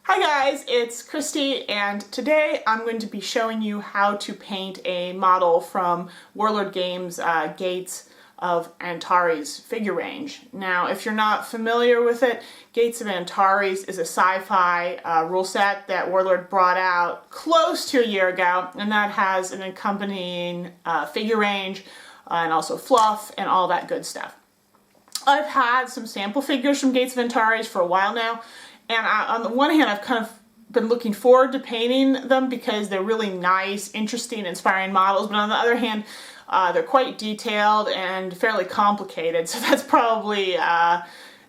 Hi guys, it's Christy, and today I'm going to be showing you how to paint a model from Warlord Games' Gates of Antares figure range. Now, if you're not familiar with it, Gates of Antares is a sci-fi rule set that Warlord brought out close to a year ago, and that has an accompanying figure range and also fluff and all that good stuff. I've had some sample figures from Gates of Antares for a while now, and on the one hand, I've kind of been looking forward to painting them because they're really nice, interesting, inspiring models, but on the other hand, they're quite detailed and fairly complicated, so that's probably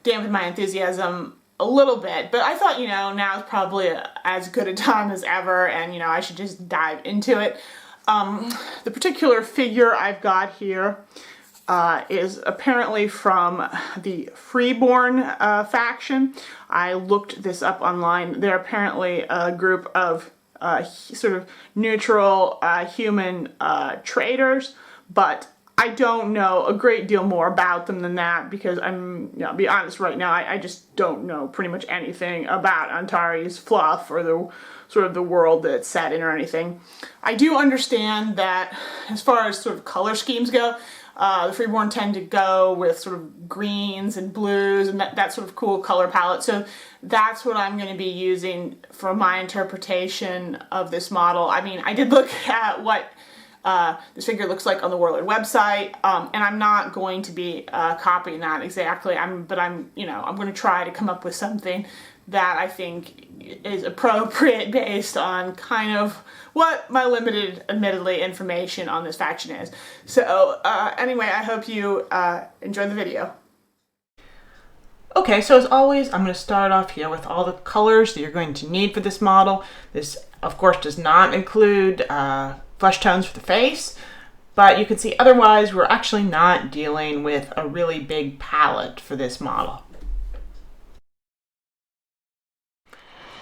dampened my enthusiasm a little bit. But I thought, now is probably as good a time as ever, and, I should just dive into it. The particular figure I've got here is apparently from the Freeborn faction. I looked this up online. They're apparently a group of sort of neutral human traders, but I don't know a great deal more about them than that because I'll be honest right now, I just don't know pretty much anything about Antares fluff or the sort of the world that it's set in or anything. I do understand that as far as sort of color schemes go, the Freeborn tend to go with sort of greens and blues and that sort of cool color palette. So that's what I'm going to be using for my interpretation of this model. I mean, I did look at what this figure looks like on the Warlord website, and I'm not going to be copying that exactly. But I'm going to try to come up with something that I think is appropriate based on kind of what my limited, admittedly, information on this faction is. So anyway, I hope you enjoy the video. Okay, so as always, I'm going to start off here with all the colors that you're going to need for this model. This, of course, does not include flesh tones for the face, but you can see otherwise we're actually not dealing with a really big palette for this model.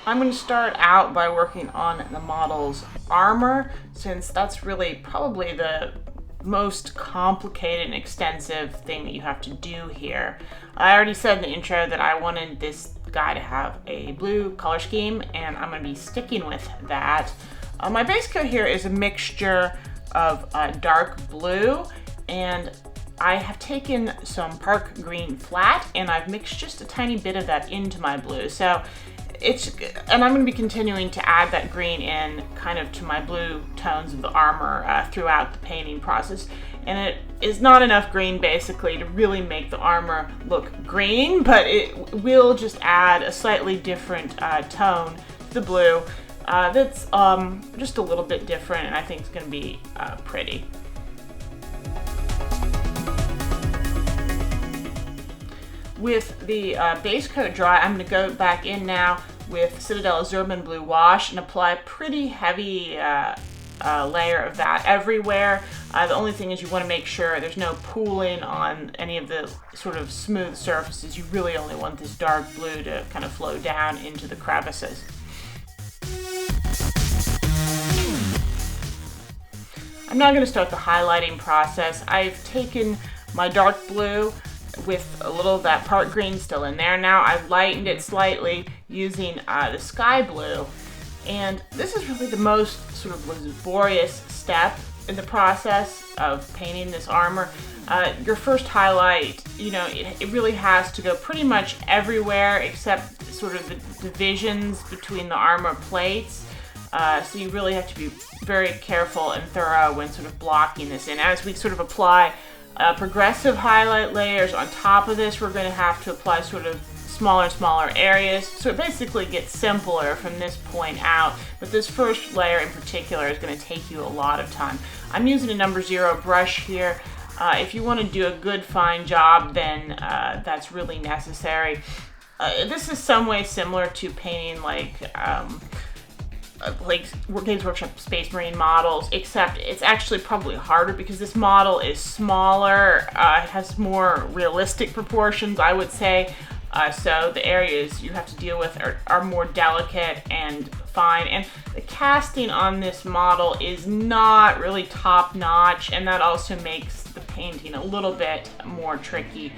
I'm going to start out by working on the model's armor, since that's really probably the most complicated and extensive thing that you have to do here. I already said in the intro that I wanted this guy to have a blue color scheme, and I'm going to be sticking with that. My base coat here is a mixture of dark blue, and I have taken some park green flat and I've mixed just a tiny bit of that into my blue. So and I'm going to be continuing to add that green in kind of to my blue tones of the armor throughout the painting process. And it is not enough green basically to really make the armor look green, but it will just add a slightly different tone to the blue that's just a little bit different, and I think it's going to be pretty. With the base coat dry, I'm going to go back in now with Citadel Azurban Blue Wash and apply a pretty heavy layer of that everywhere. The only thing is you want to make sure there's no pooling on any of the sort of smooth surfaces. You really only want this dark blue to kind of flow down into the crevices. I'm now going to start the highlighting process. I've taken my dark blue with a little of that park green still in there. Now I've lightened it slightly using the sky blue, and this is really the most sort of laborious step in the process of painting this armor. Your first highlight, it really has to go pretty much everywhere except sort of the divisions between the armor plates. So you really have to be very careful and thorough when sort of blocking this in. As we sort of apply progressive highlight layers on top of this, we're going to have to apply sort of smaller and smaller areas. So it basically gets simpler from this point out, but this first layer in particular is going to take you a lot of time. I'm using a number 0 brush here. If you want to do a good fine job, then that's really necessary. This is some way similar to painting like Games Workshop Space Marine models, except it's actually probably harder because this model is smaller, it has more realistic proportions, I would say, so the areas you have to deal with are more delicate and fine, and the casting on this model is not really top-notch, and that also makes the painting a little bit more tricky.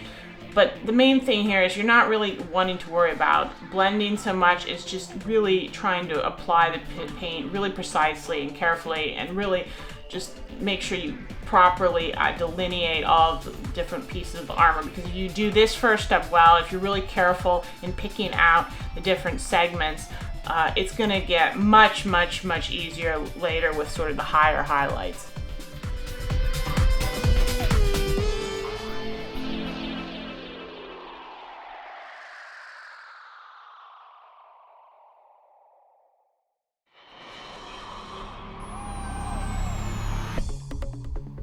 But the main thing here is you're not really wanting to worry about blending so much. It's just really trying to apply the paint really precisely and carefully, and really just make sure you properly delineate all of the different pieces of armor, because if you do this first step well, if you're really careful in picking out the different segments, it's going to get much easier later with sort of the higher highlights.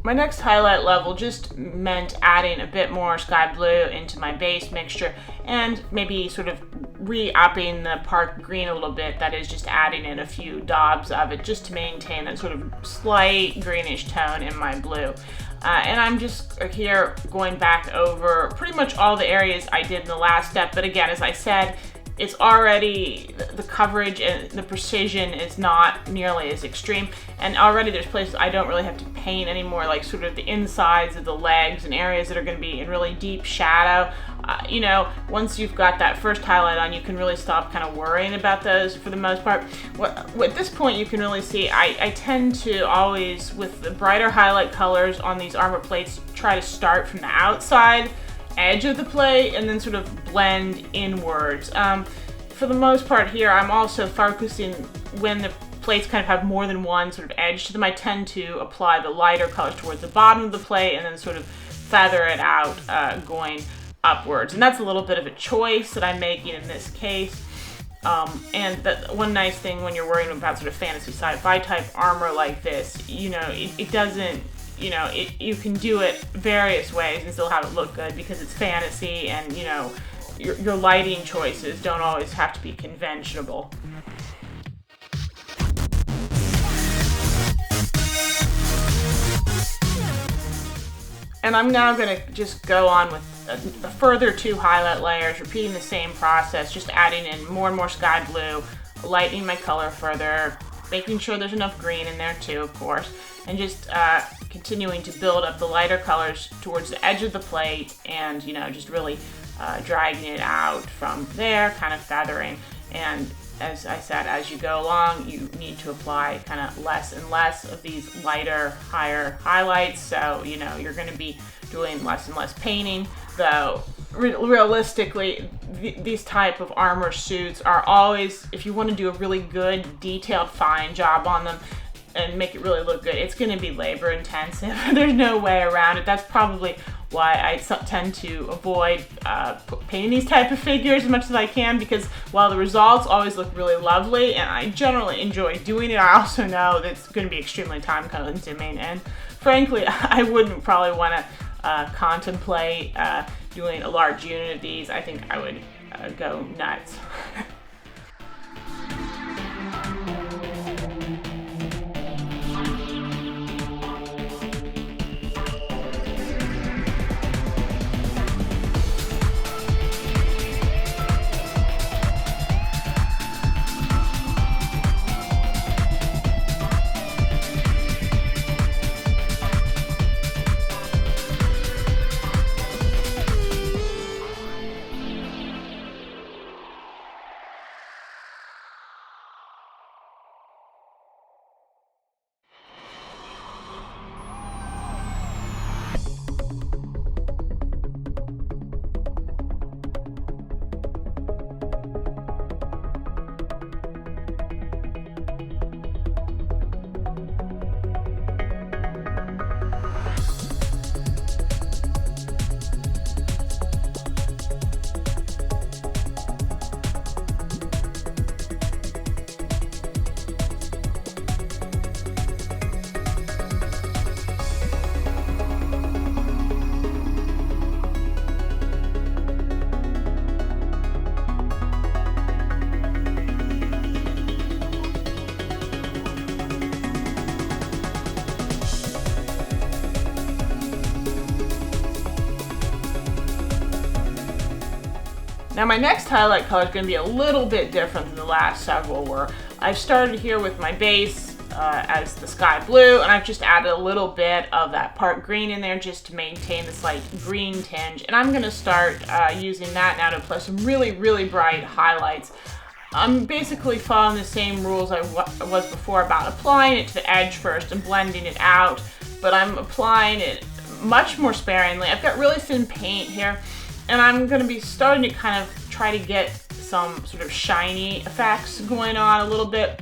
My next highlight level just meant adding a bit more sky blue into my base mixture, and maybe sort of re-upping the park green a little bit. That is, just adding in a few daubs of it just to maintain that sort of slight greenish tone in my blue. And I'm just here going back over pretty much all the areas I did in the last step, but again, as I said, it's already, the coverage and the precision is not nearly as extreme, and already there's places I don't really have to paint anymore, like sort of the insides of the legs and areas that are going to be in really deep shadow. You know, once you've got that first highlight on, you can really stop kind of worrying about those for the most part. At this point, you can really see I tend to always, with the brighter highlight colors on these armor plates, try to start from the outside edge of the plate and then sort of blend inwards. For the most part here, I'm also focusing when the plates kind of have more than one sort of edge to them. I tend to apply the lighter colors towards the bottom of the plate and then sort of feather it out going upwards. And that's a little bit of a choice that I'm making in this case. And one nice thing when you're worrying about sort of fantasy sci-fi type armor like this, you know, it doesn't, you know, you can do it various ways and still have it look good because it's fantasy, and, you know, your lighting choices don't always have to be conventional. And I'm now going to just go on with a further 2 highlight layers, repeating the same process, just adding in more and more sky blue, lightening my color further, making sure there's enough green in there too, of course, and just continuing to build up the lighter colors towards the edge of the plate, and, you know, just really dragging it out from there, kind of feathering. And as I said, as you go along, you need to apply kind of less and less of these lighter, higher highlights. So, you know, you're going to be doing less and less painting, though realistically, these type of armor suits are always, if you want to do a really good, detailed, fine job on them and make it really look good, it's going to be labor intensive. There's no way around it. That's probably why I tend to avoid painting these type of figures as much as I can, because while the results always look really lovely and I generally enjoy doing it, I also know that it's going to be extremely time consuming, and frankly, I wouldn't probably want to contemplate doing a large unit of these. I think I would go nuts. Now my next highlight color is going to be a little bit different than the last several were. I've started here with my base as the sky blue, and I've just added a little bit of that part green in there just to maintain the slight green tinge. And I'm going to start using that now to apply some really, really bright highlights. I'm basically following the same rules I was before about applying it to the edge first and blending it out, but I'm applying it much more sparingly. I've got really thin paint here, and I'm going to be starting to kind of try to get some sort of shiny effects going on a little bit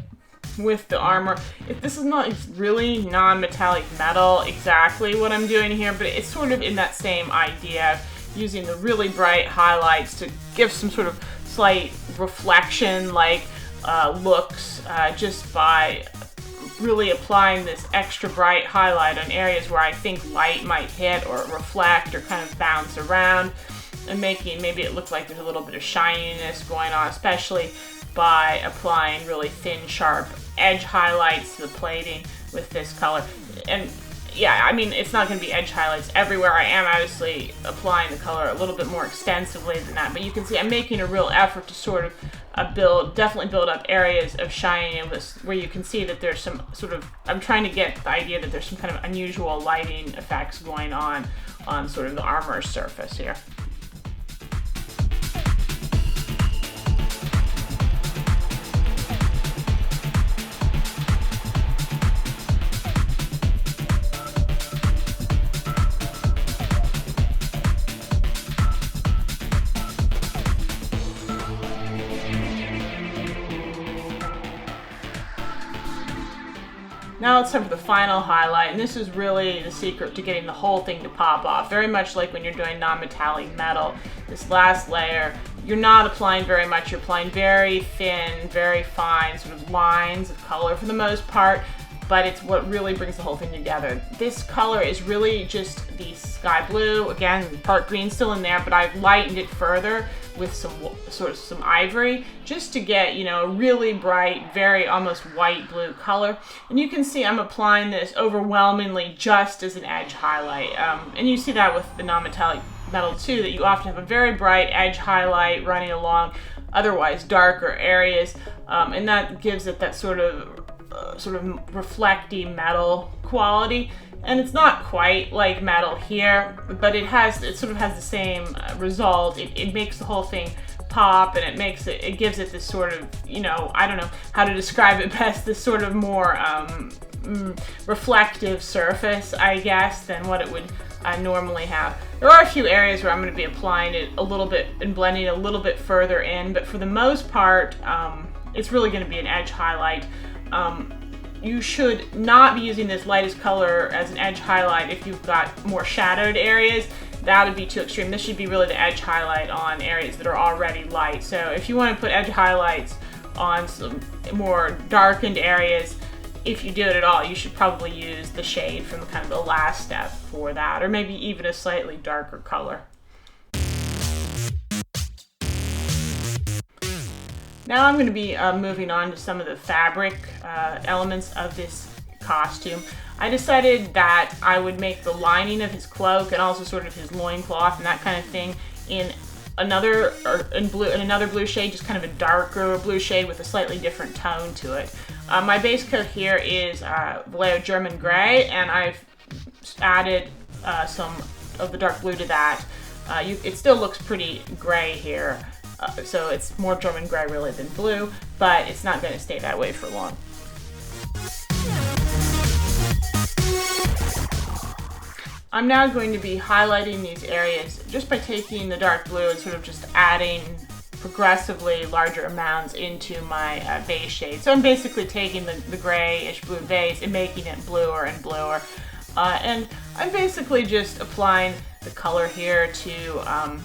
with the armor. This is not really non-metallic metal exactly what I'm doing here, but it's sort of in that same idea, using the really bright highlights to give some sort of slight reflection like looks just by really applying this extra bright highlight on areas where I think light might hit or reflect or kind of bounce around, and making maybe it look like there's a little bit of shininess going on, especially by applying really thin, sharp edge highlights to the plating with this color. And yeah, I mean, it's not going to be edge highlights everywhere. I am obviously applying the color a little bit more extensively than that, but you can see I'm making a real effort to sort of definitely build up areas of shininess where you can see that there's some sort of, I'm trying to get the idea that there's some kind of unusual lighting effects going on sort of the armor surface here. Now it's time for the final highlight, and this is really the secret to getting the whole thing to pop off. Very much like when you're doing non-metallic metal. This last layer, you're not applying very much, you're applying very thin, very fine sort of lines of color for the most part, but it's what really brings the whole thing together. This color is really just the sky blue, again, part green still in there, but I've lightened it further with some ivory just to get, you know, a really bright, very almost white blue color. And you can see I'm applying this overwhelmingly just as an edge highlight. And you see that with the non-metallic metal too, that you often have a very bright edge highlight running along otherwise darker areas, and that gives it that sort of reflecty metal quality. And it's not quite like metal here, but it sort of has the same result. It makes the whole thing pop, and it gives it this sort of, you know, I don't know how to describe it best, this sort of more reflective surface, I guess, than what it would normally have. There are a few areas where I'm going to be applying it a little bit and blending it a little bit further in, but for the most part, it's really going to be an edge highlight. You should not be using this lightest color as an edge highlight if you've got more shadowed areas. That would be too extreme. This should be really the edge highlight on areas that are already light. So if you want to put edge highlights on some more darkened areas, if you do it at all, you should probably use the shade from kind of the last step for that, or maybe even a slightly darker color. Now I'm going to be moving on to some of the fabric elements of this costume. I decided that I would make the lining of his cloak and also sort of his loincloth and that kind of thing in another blue shade, just kind of a darker blue shade with a slightly different tone to it. My base coat here is Vallejo German Gray, and I've added some of the dark blue to that. It still looks pretty gray here. So it's more German gray really than blue, but it's not going to stay that way for long. I'm now going to be highlighting these areas just by taking the dark blue and sort of just adding progressively larger amounts into my base shade. So I'm basically taking the grayish blue base and making it bluer and bluer. And I'm basically just applying the color here to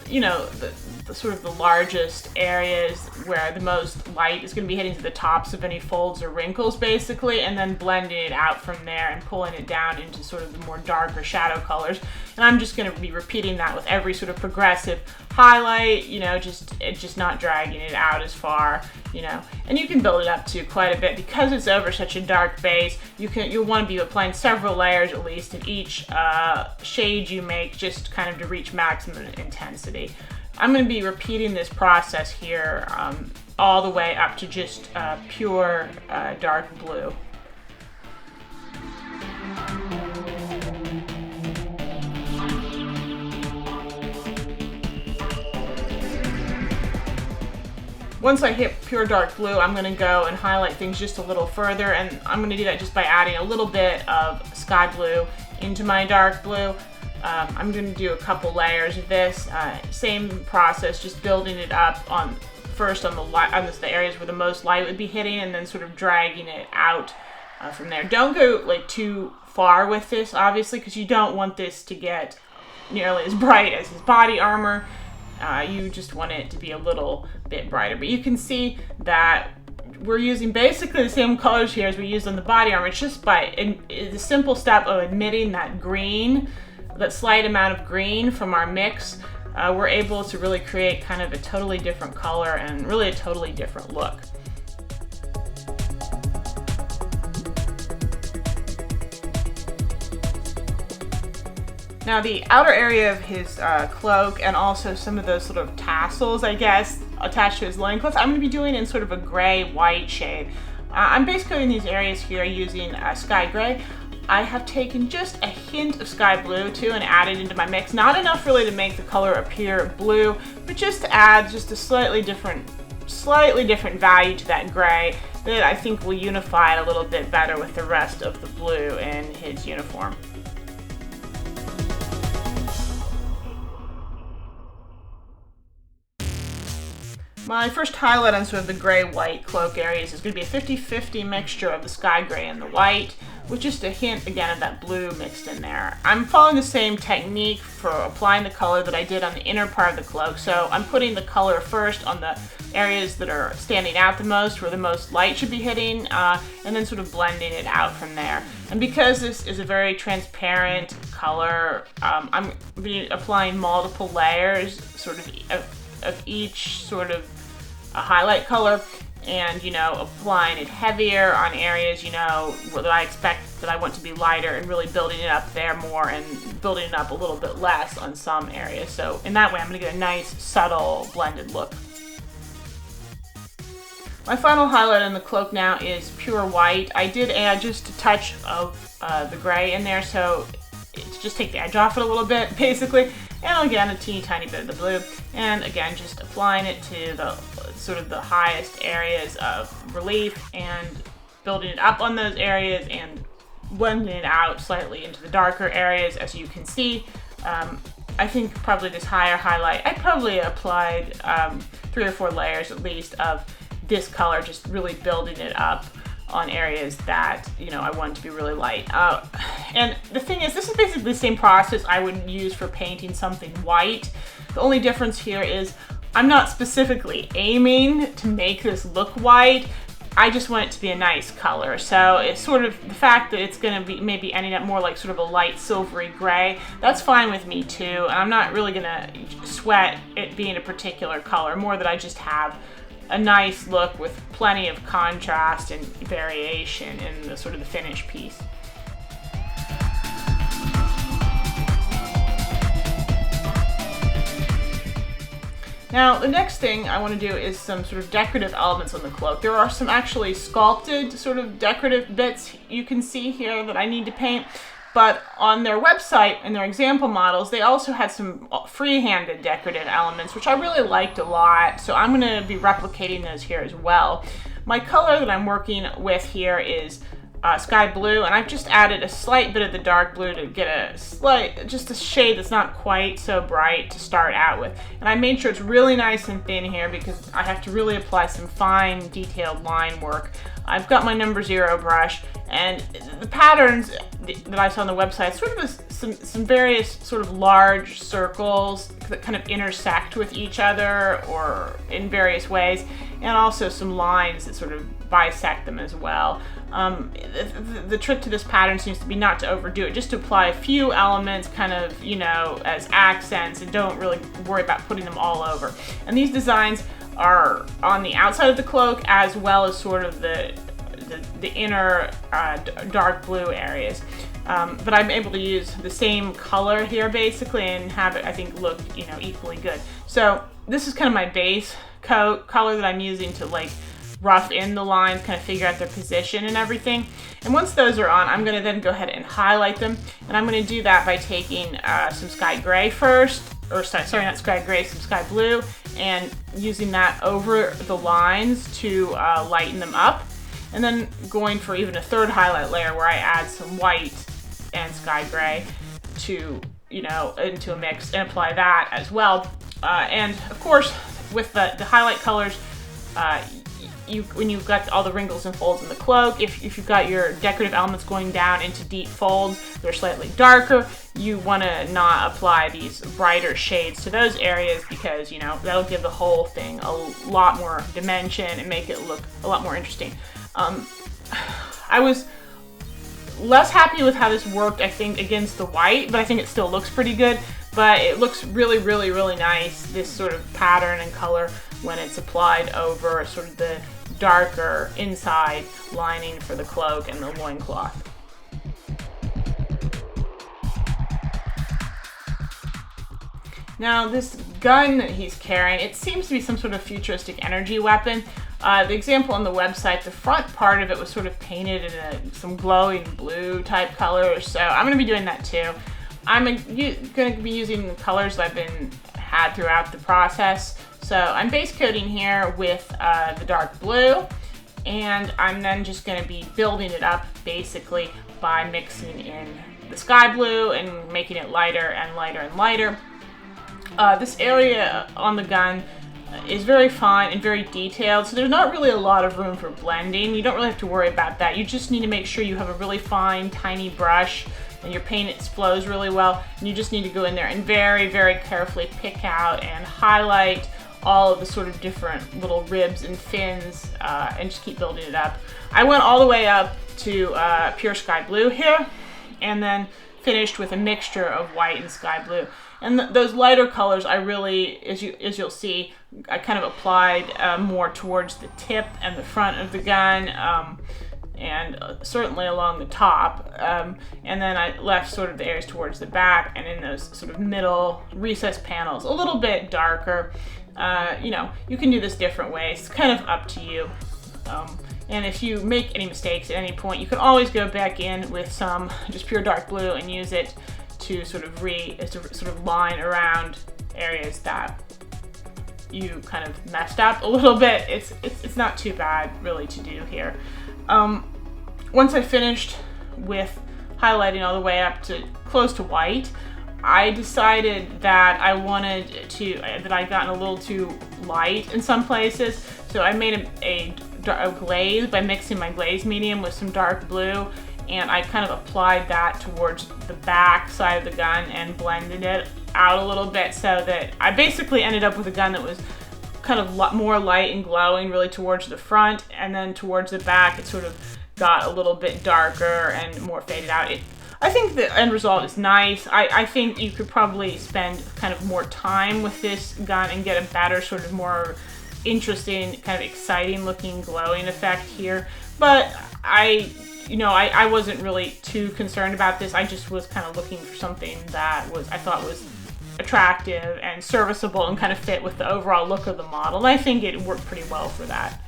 you know, the sort of the largest areas where the most light is going to be hitting to the tops of any folds or wrinkles, basically, and then blending it out from there and pulling it down into sort of the more darker shadow colors. And I'm just going to be repeating that with every sort of progressive highlight, you know, just not dragging it out as far, you know. And you can build it up to quite a bit because it's over such a dark base. You'll want to be applying several layers at least in each shade you make, just kind of to reach maximum intensity. I'm going to be repeating this process here all the way up to just pure dark blue. Once I hit pure dark blue, I'm going to go and highlight things just a little further, and I'm going to do that just by adding a little bit of sky blue into my dark blue. I'm going to do a couple layers of this. Same process, just building it up on first on the areas where the most light would be hitting, and then sort of dragging it out from there. Don't go like too far with this, obviously, because you don't want this to get nearly as bright as his body armor. You just want it to be a little bit brighter. But you can see that we're using basically the same colors here as we used on the body armor. It's just by the simple step of omitting that green, that slight amount of green from our mix, we're able to really create kind of a totally different color and really a totally different look. Now the outer area of his cloak and also some of those sort of tassels, I guess, attached to his loincloth, I'm going to be doing in sort of a gray-white shade. I'm basically in these areas here using sky gray. I have taken just a hint of sky blue too and added into my mix. Not enough really to make the color appear blue, but just to add just a slightly different value to that gray that I think will unify it a little bit better with the rest of the blue in his uniform. My first highlight on sort of the gray-white cloak areas is going to be a 50-50 mixture of the sky gray and the white, with just a hint, again, of that blue mixed in there. I'm following the same technique for applying the color that I did on the inner part of the cloak. So I'm putting the color first on the areas that are standing out the most, where the most light should be hitting, and then sort of blending it out from there. And because this is a very transparent color, I'm applying multiple layers sort of each sort of a highlight color, and applying it heavier on areas that I expect that I want to be lighter, and really building it up there more and building it up a little bit less on some areas. So in that way I'm going to get a nice subtle blended look. My final highlight on the cloak now is pure white. I did add just a touch of the gray in there, so it's just take the edge off it a little bit basically, and again a teeny tiny bit of the blue, and again just applying it to the sort of the highest areas of relief and building it up on those areas and blending it out slightly into the darker areas. As you can see, I think probably this higher highlight, I probably applied 3 or 4 layers at least of this color, just really building it up on areas that I want to be really light. And the thing is, this is basically the same process I would use for painting something white. The only difference here is I'm not specifically aiming to make this look white. I just want it to be a nice color. So it's sort of the fact that it's going to be maybe ending up more like sort of a light silvery gray. That's fine with me too. And I'm not really going to sweat it being a particular color, more that I just have a nice look with plenty of contrast and variation in the sort of the finished piece. Now, the next thing I want to do is some sort of decorative elements on the cloak. There are some actually sculpted sort of decorative bits you can see here that I need to paint, but on their website and their example models, they also had some free-handed decorative elements, which I really liked a lot, so I'm going to be replicating those here as well. My color that I'm working with here is sky blue, and I've just added a slight bit of the dark blue to get just a shade that's not quite so bright to start out with. And I made sure it's really nice and thin here because I have to really apply some fine detailed line work. I've got my number 0 brush, and the patterns that I saw on the website, sort of some various sort of large circles that kind of intersect with each other or in various ways, and also some lines that sort of bisect them as well. The trick to this pattern seems to be not to overdo it, just to apply a few elements kind of, as accents, and don't really worry about putting them all over. And these designs are on the outside of the cloak as well as sort of the inner dark blue areas. But I'm able to use the same color here basically and have it, I think, look, equally good. So this is kind of my base coat color that I'm using to rough in the lines, kind of figure out their position and everything. And once those are on, I'm going to then go ahead and highlight them. And I'm going to do that by taking some sky gray first, or sorry, not sky gray, some sky blue, and using that over the lines to lighten them up. And then going for even a third highlight layer where I add some white and sky gray to, into a mix and apply that as well. And of course, with the highlight colors, when you've got all the wrinkles and folds in the cloak, if you've got your decorative elements going down into deep folds, they're slightly darker, you want to not apply these brighter shades to those areas because, that'll give the whole thing a lot more dimension and make it look a lot more interesting. I was less happy with how this worked, I think, against the white, but I think it still looks pretty good. But it looks really, really, really nice, this sort of pattern and color, when it's applied over sort of the darker inside lining for the cloak and the loincloth. Now, this gun that he's carrying, it seems to be some sort of futuristic energy weapon. The example on the website, the front part of it was sort of painted in some glowing blue type colors, so I'm going to be doing that too. I'm going to be using the colors that I've had throughout the process. So I'm base coating here with the dark blue, and I'm then just going to be building it up basically by mixing in the sky blue and making it lighter and lighter and lighter. This area on the gun is very fine and very detailed, so there's not really a lot of room for blending. You don't really have to worry about that. You just need to make sure you have a really fine, tiny brush and your paint flows really well. And you just need to go in there and very, very carefully pick out and highlight all of the sort of different little ribs and fins and just keep building it up. I went all the way up to pure sky blue here and then finished with a mixture of white and sky blue. And those lighter colors, I really, as you'll see, I kind of applied more towards the tip and the front of the gun, and certainly along the top. And then I left sort of the areas towards the back and in those sort of middle recessed panels, a little bit darker. You can do this different ways. It's kind of up to you. And if you make any mistakes at any point, you can always go back in with some just pure dark blue and use it to sort of line around areas that you kind of messed up a little bit. It's not too bad really to do here. Once I finished with highlighting all the way up to close to white, I decided that I'd gotten a little too light in some places, so I made a glaze by mixing my glaze medium with some dark blue, and I kind of applied that towards the back side of the gun and blended it out a little bit so that I basically ended up with a gun that was kind of more light and glowing really towards the front, and then towards the back it sort of got a little bit darker and more faded out. I think the end result is nice. I think you could probably spend kind of more time with this gun and get a better sort of more interesting, kind of exciting looking glowing effect here. But I wasn't really too concerned about this. I just was kind of looking for something that I thought was attractive and serviceable and kind of fit with the overall look of the model. And I think it worked pretty well for that.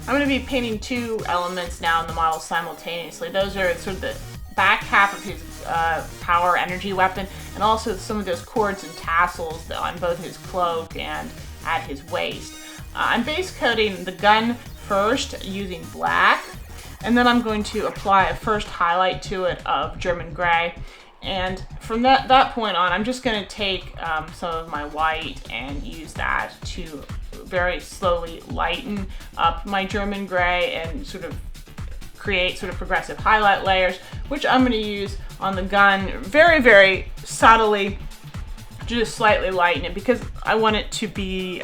I'm going to be painting two elements now in the model simultaneously. Those are sort of the back half of his power energy weapon, and also some of those cords and tassels on both his cloak and at his waist. I'm base coating the gun first using black, and then I'm going to apply a first highlight to it of German gray. And from that point on, I'm just going to take some of my white and use that to very slowly lighten up my German gray and sort of create sort of progressive highlight layers, which I'm going to use on the gun very, very subtly, just slightly lighten it because I want it to be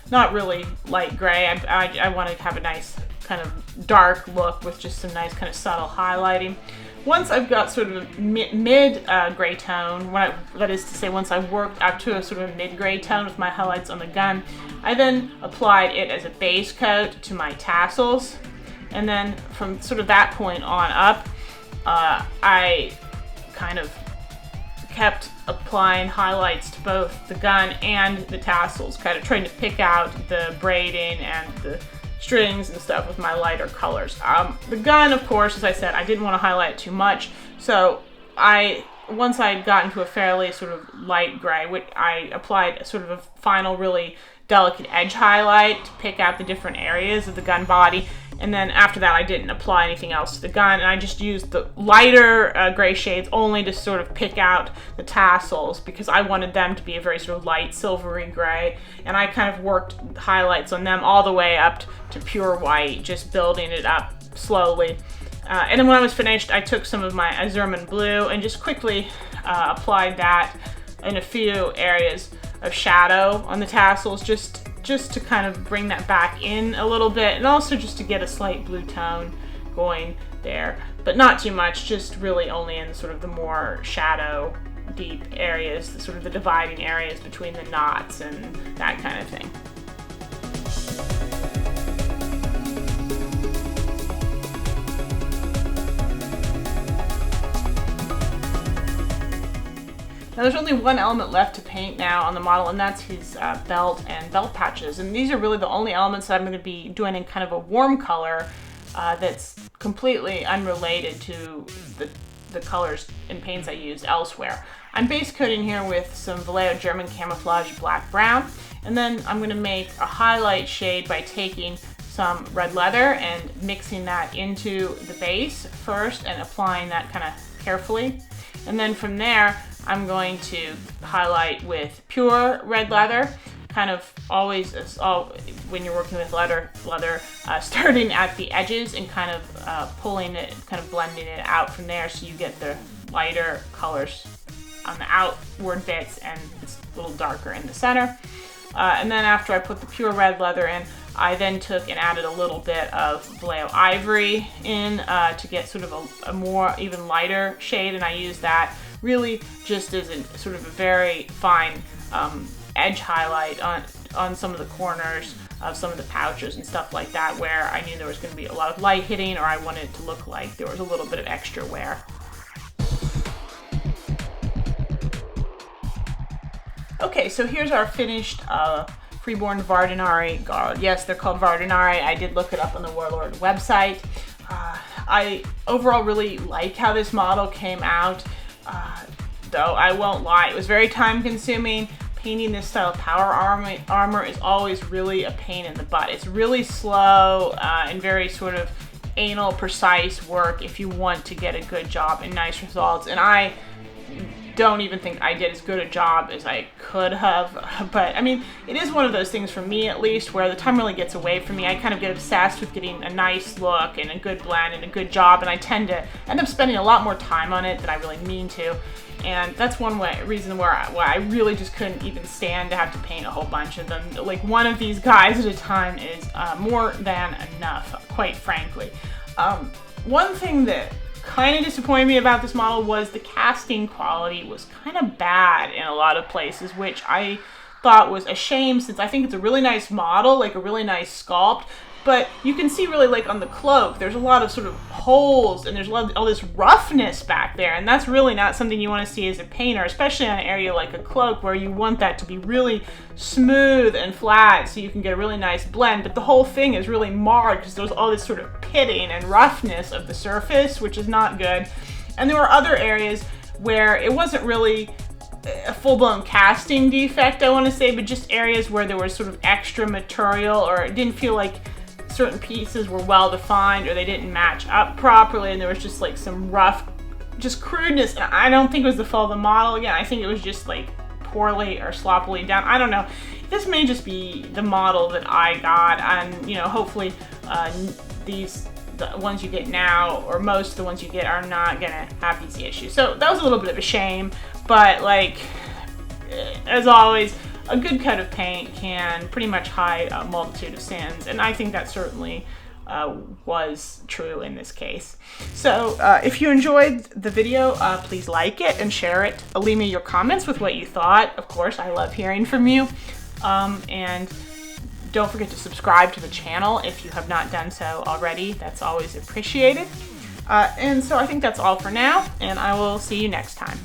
not really light gray. I want to have a nice kind of dark look with just some nice kind of subtle highlighting. Once I've got sort of a mid gray tone, that is to say once I've worked up to a sort of mid gray tone with my highlights on the gun, I then applied it as a base coat to my tassels. And then from sort of that point on up, I kind of kept applying highlights to both the gun and the tassels, kind of trying to pick out the braiding and the strings and stuff with my lighter colors. The gun, of course, as I said, I didn't want to highlight it too much, so once I had gotten to a fairly sort of light gray, I applied sort of a final really delicate edge highlight to pick out the different areas of the gun body. And then after that, I didn't apply anything else to the gun, and I just used the lighter gray shades only to sort of pick out the tassels, because I wanted them to be a very sort of light silvery gray, and I kind of worked highlights on them all the way up to pure white, just building it up slowly. And then when I was finished, I took some of my Azurman blue and just quickly applied that in a few areas of shadow on the tassels, just to kind of bring that back in a little bit, and also just to get a slight blue tone going there, but not too much, just really only in sort of the more shadow deep areas, sort of the dividing areas between the knots and that kind of thing. Now there's only one element left to paint now on the model, and that's his belt and belt patches. And these are really the only elements that I'm going to be doing in kind of a warm color that's completely unrelated to the colors and paints I used elsewhere. I'm base coating here with some Vallejo German Camouflage Black Brown, and then I'm going to make a highlight shade by taking some red leather and mixing that into the base first and applying that kind of carefully. And then from there, I'm going to highlight with pure red leather, kind of always, when you're working with leather, starting at the edges and kind of pulling it, kind of blending it out from there, so you get the lighter colors on the outward bits and it's a little darker in the center. And then after I put the pure red leather in, I then took and added a little bit of Vallejo Ivory in to get sort of a more even lighter shade, and I used that really just as a sort of a very fine edge highlight on some of the corners of some of the pouches and stuff like that, where I knew there was going to be a lot of light hitting, or I wanted it to look like there was a little bit of extra wear. Okay, so here's our finished Freeborn Vardanari Guard. Yes, they're called Vardanari. I did look it up on the Warlord website. I overall really like how this model came out, though I won't lie, it was very time consuming. Painting this style of power armor is always really a pain in the butt. It's really slow and very sort of anal precise work if you want to get a good job and nice results. And I don't even think I did as good a job as I could have, but I mean, it is one of those things for me at least where the time really gets away from me. I kind of get obsessed with getting a nice look and a good blend and a good job, and I tend to end up spending a lot more time on it than I really mean to. And that's one reason why I really just couldn't even stand to have to paint a whole bunch of them. Like, one of these guys at a time is more than enough, quite frankly. One thing that kind of disappointed me about this model was the casting quality was kind of bad in a lot of places, which I thought was a shame, since I think it's a really nice model, like a really nice sculpt, but you can see really, like on the cloak, there's a lot of sort of holes and there's a lot of all this roughness back there, and that's really not something you want to see as a painter, especially on an area like a cloak where you want that to be really smooth and flat so you can get a really nice blend, but the whole thing is really marred because there's all this sort of pitting and roughness of the surface, which is not good. And there were other areas where it wasn't really a full-blown casting defect, I want to say, but just areas where there was sort of extra material, or it didn't feel like certain pieces were well defined, or they didn't match up properly, and there was just like some rough, just crudeness. And I don't think it was the fault of the model. Again, I think it was just like poorly or sloppily done. I don't know. This may just be the model that I got, and you know, hopefully the ones you get now, or most of the ones you get, are not gonna have these issues. So that was a little bit of a shame, but like, as always, a good coat of paint can pretty much hide a multitude of sins, and I think that certainly was true in this case. So if you enjoyed the video, please like it and share it. Leave me your comments with what you thought. Of course, I love hearing from you. And don't forget to subscribe to the channel if you have not done so already. That's always appreciated. And so I think that's all for now, and I will see you next time.